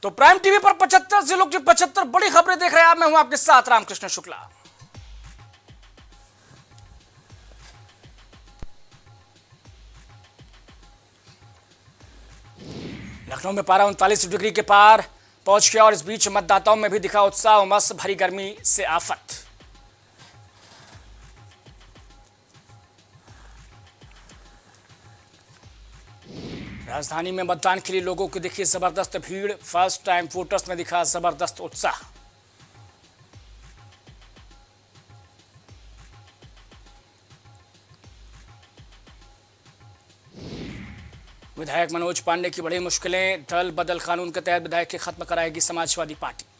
तो prime TV पर 75 जिलों की 75 बड़ी खबरें देख रहे हैं आप। मैं हूं आपके साथ रामकृष्ण शुक्ला। लखनऊ में पारा 39 डिग्री के पार पहुंच गया और इस बीच मतदाताओं में भी दिखा उत्साह। उमस भरी गर्मी से आफत। राजधानी में मतदान के लिए लोगों की दिखी जबरदस्त भीड़। फर्स्ट टाइम वोटर्स में दिखा जबरदस्त उत्साह। विधायक मनोज पांडे की बड़ी मुश्किलें। दल बदल कानून के तहत विधायक की खत्म कराएगी समाजवादी पार्टी।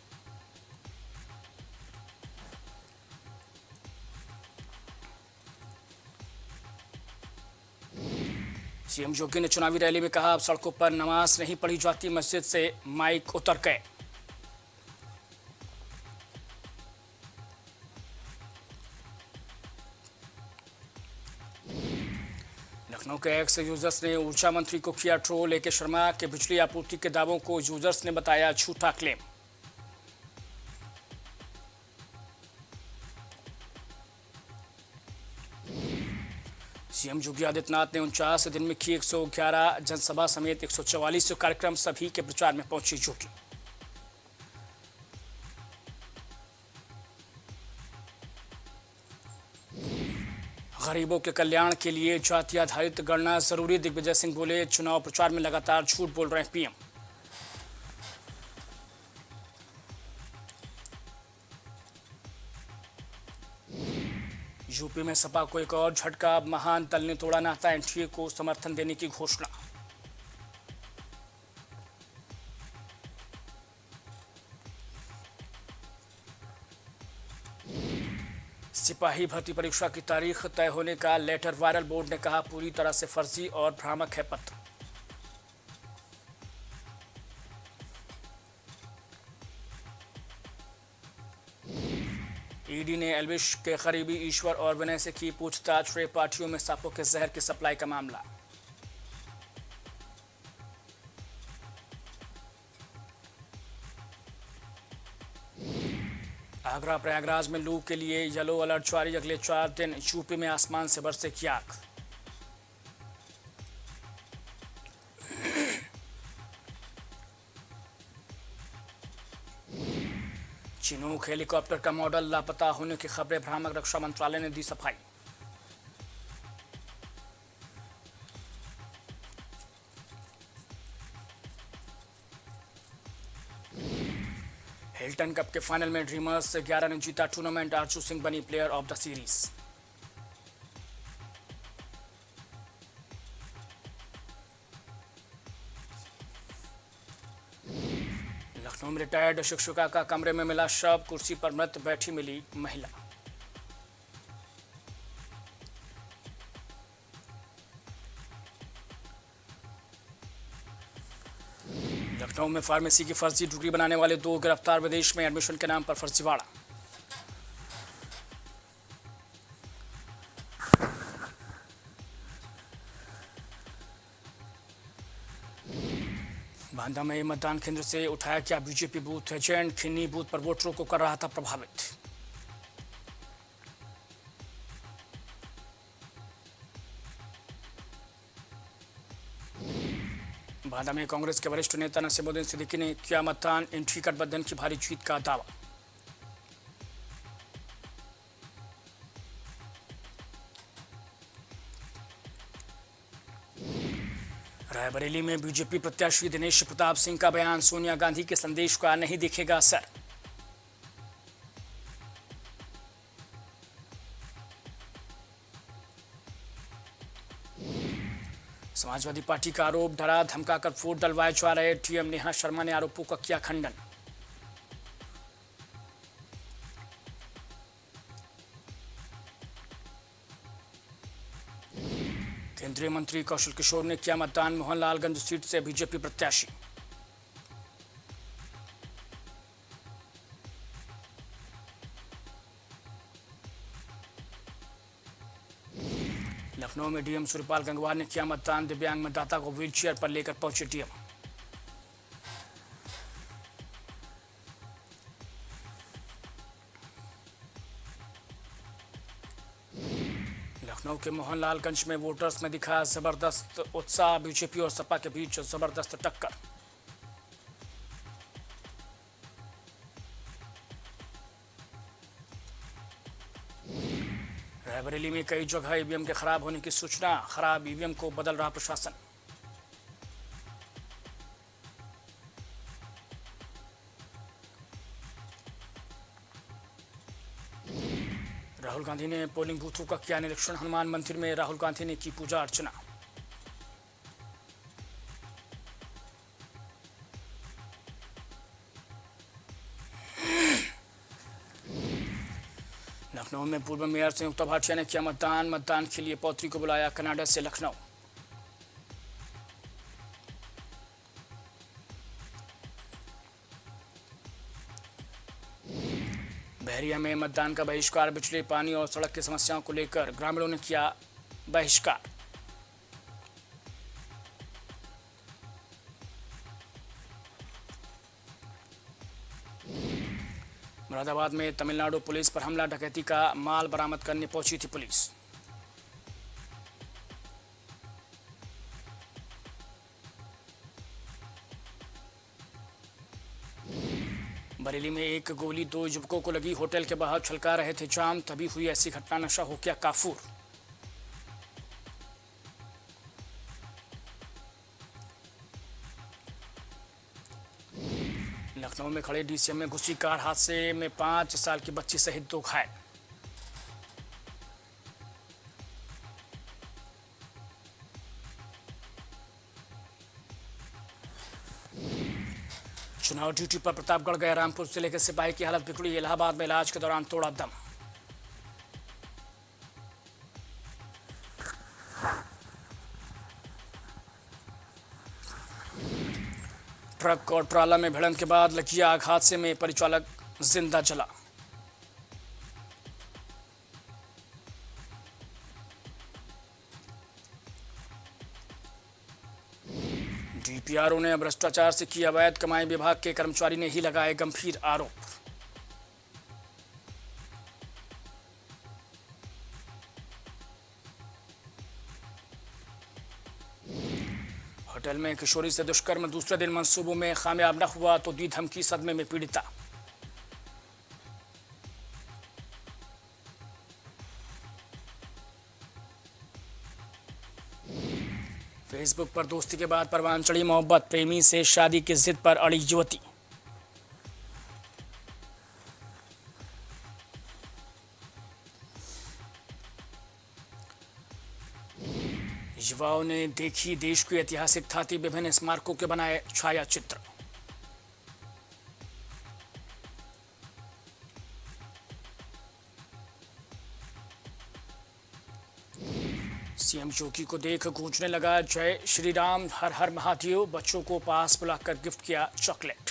सीएम योगी ने चुनावी रैली में कहा, अब सड़कों पर नमाज नहीं पढ़ी जाती, मस्जिद से माइक उतर गए। लखनऊ के एक्स यूजर्स ने ऊर्जा मंत्री को किया ट्रोल। एके शर्मा के बिजली आपूर्ति के दावों को यूजर्स ने बताया झूठा क्लेम। सीएम योगी आदित्यनाथ ने 49 दिन में की 111 जनसभा समेत 144 कार्यक्रम। सभी के प्रचार में पहुंची योगी। गरीबों के कल्याण के लिए जाति आधारित गणना जरूरी। दिग्विजय सिंह बोले, चुनाव प्रचार में लगातार झूठ बोल रहे हैं पीएम। यूपी में सपा को एक और झटका। महान दल ने तोड़ा नाता, एनडीए को समर्थन देने की घोषणा। सिपाही भर्ती परीक्षा की तारीख तय होने का लेटर वायरल। बोर्ड ने कहा, पूरी तरह से फर्जी और भ्रामक है पत्र। ईडी ने एल्विश के करीबी ईश्वर और विनय से की पूछताछ। रेप पार्टियों में सांपों के जहर की सप्लाई का मामला। आगरा प्रयागराज में लू के लिए येलो अलर्ट जारी। अगले 4 दिन यूपी में आसमान से बरसेगी आग। चिनूक हेलीकॉप्टर का मॉडल लापता होने की खबरें भ्रामक। रक्षा मंत्रालय ने दी सफाई। हिल्टन कप के फाइनल में ड्रीमर्स 11 ने जीता टूर्नामेंट। आरचू सिंह बनी player of the series. Lucknow में रिटायर्ड शिक्षिका का कमरे में मिला शव। कुर्सी पर मृत बैठी मिली महिला। लखनऊ में फार्मेसी की फर्जी डिग्री बनाने वाले 2 गिरफ्तार। विदेश में एडमिशन के नाम पर फर्जीवाड़ा। बांदा में मतदान केंद्र से उठाया गया बीजेपी बूथ एजेंट। खिन्नी बूथ पर वोटरों को कर रहा था प्रभावित। बांदा में कांग्रेस के वरिष्ठ नेता नसीमुद्दीन सिद्दीकी ने किया मतदान। इंडी गठबंधन की भारी जीत का दावा। रायबरेली में बीजेपी प्रत्याशी दिनेश प्रताप सिंह का बयान। सोनिया गांधी के संदेश का नहीं दिखेगा असर। समाजवादी पार्टी का आरोप, डरा धमकाकर वोट डलवाए जा रहे। टीएम नेहा शर्मा ने आरोपों का किया खंडन। केंद्रीय मंत्री कौशल किशोर ने किया मतदान। मोहनलालगंज सीट से बीजेपी प्रत्याशी। लखनऊ में डीएम सूर्यपाल गंगवार ने किया मतदान। दिव्यांग मतदाता को व्हीलचेयर पर लेकर पहुंचे डीएम। लखनऊ के मोहनलालगंज में वोटर्स में दिखा जबरदस्त उत्साह, बीजेपी और सपा के बीच जबरदस्त टक्कर। रायबरेली में कई जगह ईवीएम के खराब होने की सूचना, खराब ईवीएम को बदल रहा प्रशासन। राहुल गांधी ने पोलिंग बूथों का किया निरीक्षण, हनुमान मंदिर में राहुल गांधी ने की पूजा अर्चना। लखनऊ में पूर्व मेयर संयुक्ता भाटिया ने किया मतदान के लिए पौत्री को बुलाया कनाडा से लखनऊ। बहरिया में मतदान का बहिष्कार, बिजली, पानी और सड़क की समस्याओं को लेकर ग्रामीणों ने किया बहिष्कार। मुरादाबाद में तमिलनाडु पुलिस पर हमला, डकैती का माल बरामद करने पहुंची थी पुलिस। बरेली में एक गोली, 2 युवकों को लगी, होटल के बाहर छलका रहे थे जाम, तभी हुई ऐसी घटना, नशा हो गया काफूर। लखनऊ में खड़े डीसीएम में घुसी कार, हादसे में 5 साल की बच्ची सहित 2 घायल। चुनाव ड्यूटी पर प्रतापगढ़ गए रामपुर जिले के सिपाही की हालत बिगड़ी, इलाहाबाद में इलाज के दौरान तोड़ा दम। ट्रक और ट्राला में भिड़ंत के बाद लगी आग, हादसे में परिचालक जिंदा जला। डीपीआरओ ने भ्रष्टाचार से की अवैध कमाई, विभाग के कर्मचारी ने ही लगाए गंभीर आरोप। होटल में किशोरी से दुष्कर्म, दूसरे दिन मंसूबों में कामयाब न हुआ तो दी धमकी, सदमे में पीड़िता। फेसबुक पर दोस्ती के बाद परवान चढ़ी मोहब्बत, प्रेमी से शादी की जिद पर अड़ी युवती। युवाओं ने देखी देश की ऐतिहासिक थाती, विभिन्न स्मारकों के बनाए छाया चित्र। सीएम योगी को देख गूंजने लगा जय श्री राम, हर हर महादेव, बच्चों को पास बुलाकर गिफ्ट किया चॉकलेट।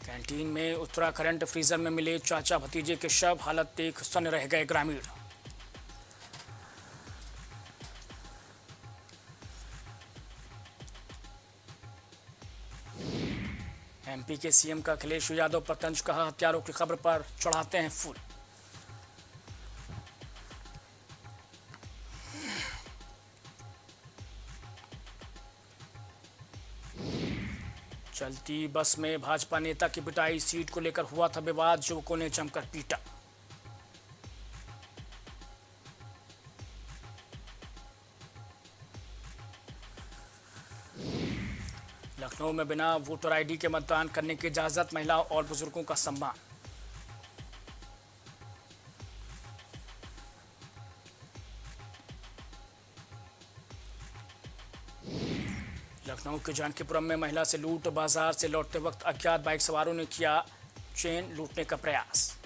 कैंटीन में उतरा करंट, फ्रीजर में मिले चाचा भतीजे के शव, हालत देख सन्न रह गए ग्रामीण। एमपी के सीएम का अखिलेश यादव पर तंज, कहा हत्यारों की खबर पर चढ़ाते हैं फूल। चलती बस में भाजपा नेता की पिटाई, सीट को लेकर हुआ था विवाद, युवकों ने जमकर पीटा। लखनऊ में बिना वोटर आईडी के मतदान करने की इजाजत, महिलाओं और बुजुर्गों का सम्मान। लखनऊ के जानकीपुरम में महिला से लूट, बाजार से लौटते वक्त अज्ञात बाइक सवारों ने किया चेन लूटने का प्रयास।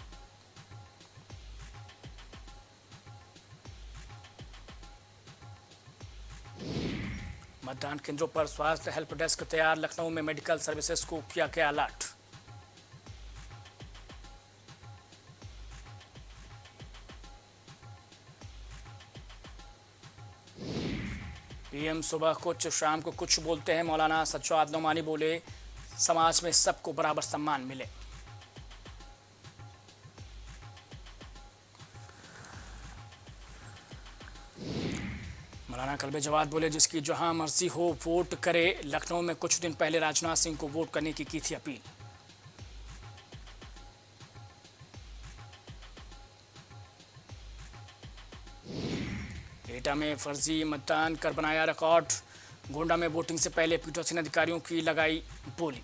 मतदान केंद्रों पर स्वास्थ्य हेल्प डेस्क तैयार, लखनऊ में मेडिकल सर्विसेज को किया गया अलर्ट। पीएम सुबह कुछ शाम को कुछ बोलते हैं, मौलाना सज्जाद नोमानी बोले समाज में सबको बराबर सम्मान मिले। मौलाना कल्बे जवाद बोले, जिसकी जहां मर्जी हो वोट करे। लखनऊ में कुछ दिन पहले राजनाथ सिंह को वोट करने की थी अपील। एटा में फर्जी मतदान कर बनाया रिकॉर्ड। गोंडा में वोटिंग से पहले पीठासीन अधिकारियों की लगाई बोली।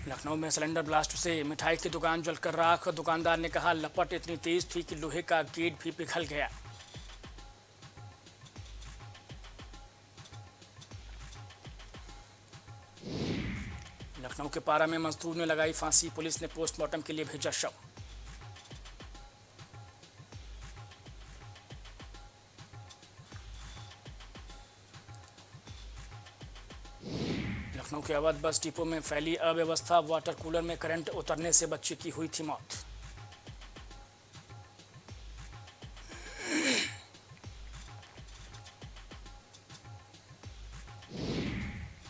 लखनऊ में सिलेंडर ब्लास्ट से मिठाई की दुकान जलकर राख। दुकानदार ने कहा, लपट इतनी तेज थी कि लोहे का गेट भी पिघल गया। लखनऊ के पारा में मजदूर ने लगाई फांसी। पुलिस ने पोस्टमार्टम के लिए भेजा शव। लखनऊ के अवध बस डिपो में फैली अव्यवस्था। वाटर कूलर में करंट उतरने से बच्चे की हुई थी मौत।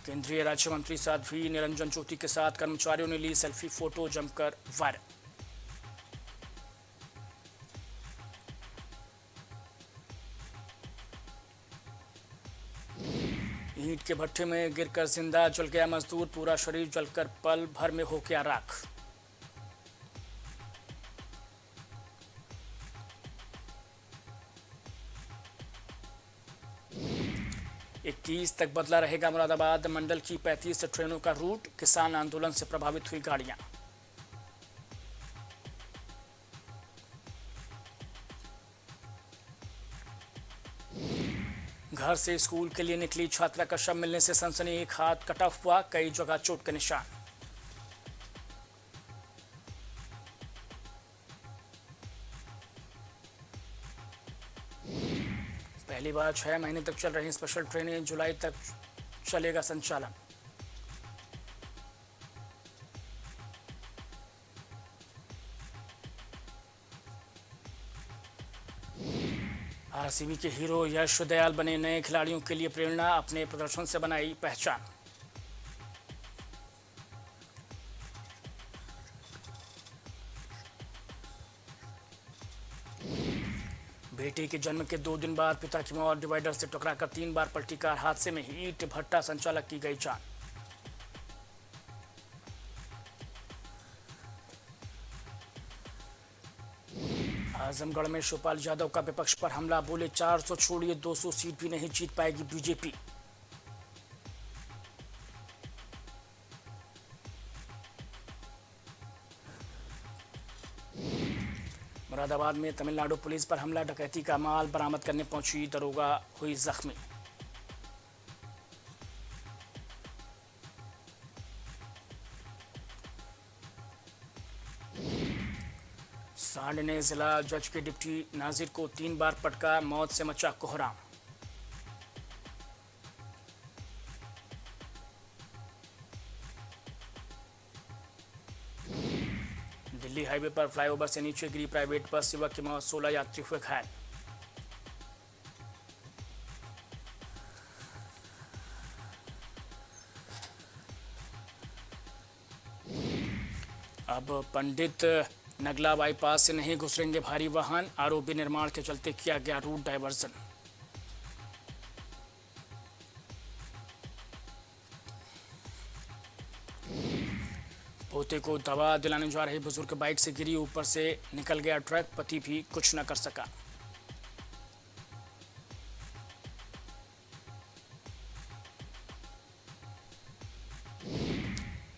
केंद्रीय राज्य मंत्री साध्वी निरंजन ज्योति के साथ कर्मचारियों ने ली सेल्फी, फोटो जमकर वायरल। ईंट के भट्ठे में गिरकर जिंदा जल गया मजदूर। पूरा शरीर जलकर पल भर में हो गया राख। इक्कीस तक बदला रहेगा मुरादाबाद मंडल की 35 ट्रेनों का रूट। किसान आंदोलन से प्रभावित हुई गाड़ियां। घर से स्कूल के लिए निकली छात्रा का शव मिलने से सनसनी। एक हाथ कटा हुआ, कई जगह चोट के निशान। पहली बार 6 महीने तक चल रही स्पेशल ट्रेनें, जुलाई तक चलेगा संचालन। आरसीबी के हीरो यश दयाल बने नए खिलाड़ियों के लिए प्रेरणा। अपने प्रदर्शन से बनाई पहचान। बेटे के जन्म के 2 दिन बाद पिता की मौत। डिवाइडर से टकराकर 3 बार पलटी कार। हादसे में ईंट भट्टा संचालक की गई जान। आजमगढ़ में शिवपाल यादव का विपक्ष पर हमला। बोले, 400 छोड़िए 200 सीट भी नहीं जीत पाएगी बीजेपी। मुरादाबाद में तमिलनाडु पुलिस पर हमला। डकैती का माल बरामद करने पहुंची दरोगा हुई जख्मी। सांड ने जिला जज के डिप्टी नाजिर को 3 बार पटका। मौत से मचा कोहराम। दिल्ली हाईवे पर फ्लाईओवर से नीचे गिरी प्राइवेट बस। युवक की मौत, 16 यात्री हुए घायल। अब पंडित नगला बाईपास से नहीं गुजरेंगे भारी वाहन। आरओबी निर्माण के चलते किया गया रूट डायवर्जन। पोते को दवा दिलाने जा रही बुजुर्ग बाइक से गिरी। ऊपर से निकल गया ट्रक। पति भी कुछ न कर सका।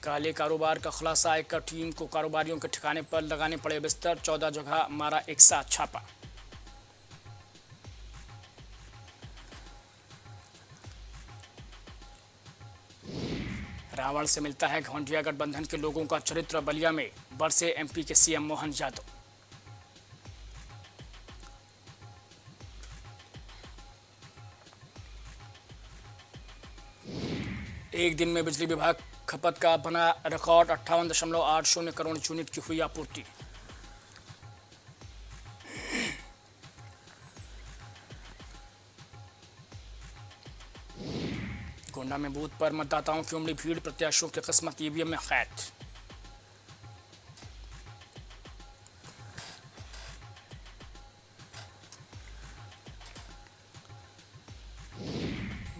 काले कारोबार का खुलासा। एक टीम को कारोबारियों के ठिकाने पर लगाने पड़े बिस्तर। 14 जगह मारा एक साथ छापा। रावण से मिलता है घोंटिया गठबंधन के लोगों का चरित्र। बलिया में बरसे एमपी के सीएम मोहन यादव। एक दिन में बिजली विभाग खपत का बना रिकॉर्ड। 58.80 करोड़ यूनिट की हुई आपूर्ति। गोंडा में बूथ पर मतदाताओं की उमड़ी भीड़, प्रत्याशियों की किस्मत ईवीएम में कैद।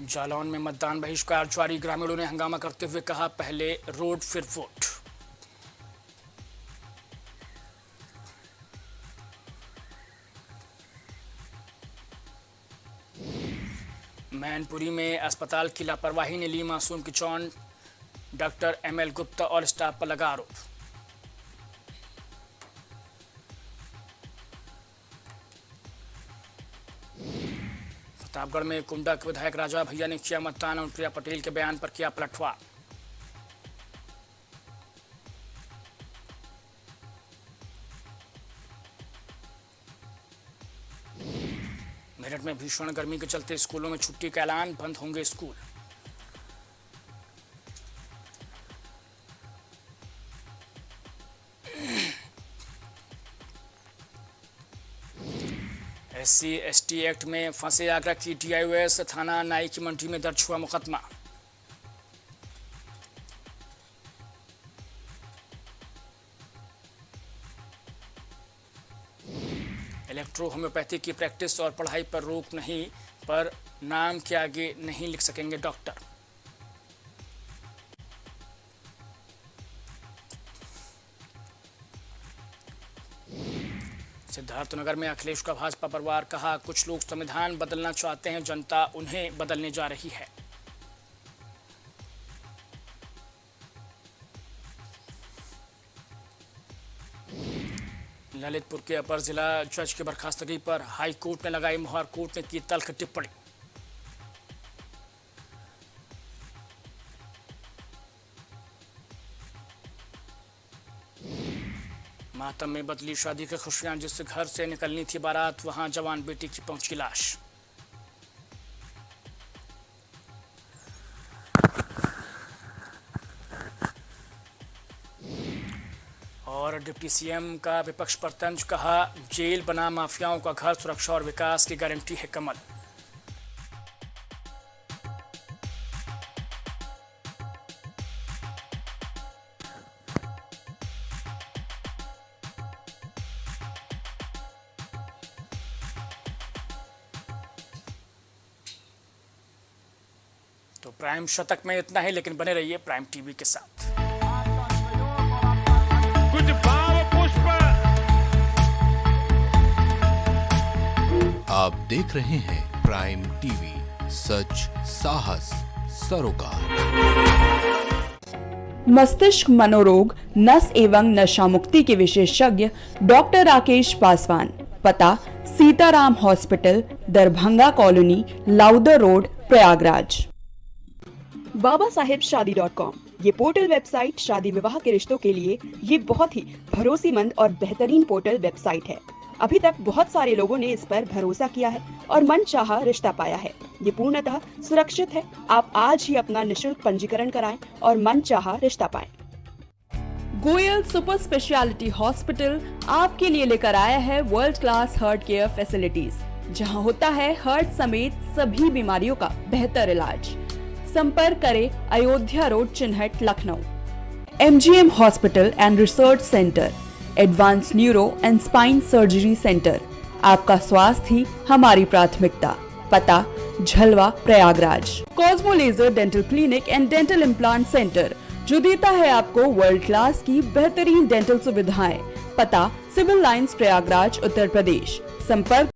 जालौन में मतदान बहिष्कार जारी, ग्रामीणों ने हंगामा करते हुए कहा, पहले रोड फिर वोट। मैनपुरी में अस्पताल की लापरवाही ने ली मासूम की जान, डॉक्टर एमएल गुप्ता और स्टाफ पर लगा आरोप। प्रतापगढ़ में कुंडा के विधायक राजा भैया ने किया मतदान, अनुप्रिया पटेल के बयान पर किया पलटवार। मेरठ में भीषण गर्मी के चलते स्कूलों में छुट्टी का ऐलान, बंद होंगे स्कूल। SC/ST एक्ट में फंसे आगरा की TIOS, थाना नाई की मंडी में दर्ज हुआ मुकदमा। इलेक्ट्रो होम्योपैथी की प्रैक्टिस और पढ़ाई पर रोक नहीं, पर नाम के आगे नहीं लिख सकेंगे डॉक्टर। सिद्धार्थनगर में अखिलेश का भाजपा परिवार, कहा कुछ लोग संविधान बदलना चाहते हैं, जनता उन्हें बदलने जा रही है। ललितपुर के अपर जिला जज की बर्खास्तगी पर हाई कोर्ट ने लगाई मुहर, कोर्ट ने की तल्ख टिप्पणी। मातम में बदली शादी की खुशियां, जिस घर से निकलनी थी बारात, वहां जवान बेटी की पहुंची लाश। और डिप्टी CM का विपक्ष पर तंज, कहा जेल बना माफियाओं का घर, सुरक्षा और विकास की गारंटी है कमल। तो प्राइम शतक में इतना ही, लेकिन बने रहिए प्राइम टीवी के साथ। कुछ भाव पुष्प। आप देख रहे हैं प्राइम टीवी, सच साहस सरोकार। मस्तिष्क मनोरोग, नस एवं नशा मुक्ति के विशेषज्ञ डॉक्टर राकेश पासवान, पता Sitaram hospital, Darbhanga colony, Lowther road, Prayagraj. BabaSahebShadi.com, ये पोर्टल वेबसाइट शादी विवाह के रिश्तों के लिए ये बहुत ही भरोसेमंद और बेहतरीन पोर्टल वेबसाइट है। अभी तक बहुत सारे लोगों ने इस पर भरोसा किया है और मनचाहा रिश्ता पाया है। ये पूर्णतः सुरक्षित है। आप आज ही अपना निशुल्क पंजीकरण कराएं और मनचाहा रिश्ता पाएं। गोयल सुपर स्पेशलिटी हॉस्पिटल आपके लिए लेकर आया है world class heart care facilities, जहां होता है हार्ट समेत सभी बीमारियों का बेहतर इलाज। संपर्क करें Ayodhya road, Chinhat, Lucknow. MGM hospital and research centre, advance neuro and spine surgery centre. आपका स्वास्थ्य ही हमारी प्राथमिकता। पता Jhalwa, Prayagraj. Cosmo laser dental clinic and dental implant centre, जो देता है आपको वर्ल्ड क्लास की बेहतरीन डेंटल सुविधाएं। पता सिविल लाइंस, प्रयागराज, उत्तर प्रदेश। संपर्क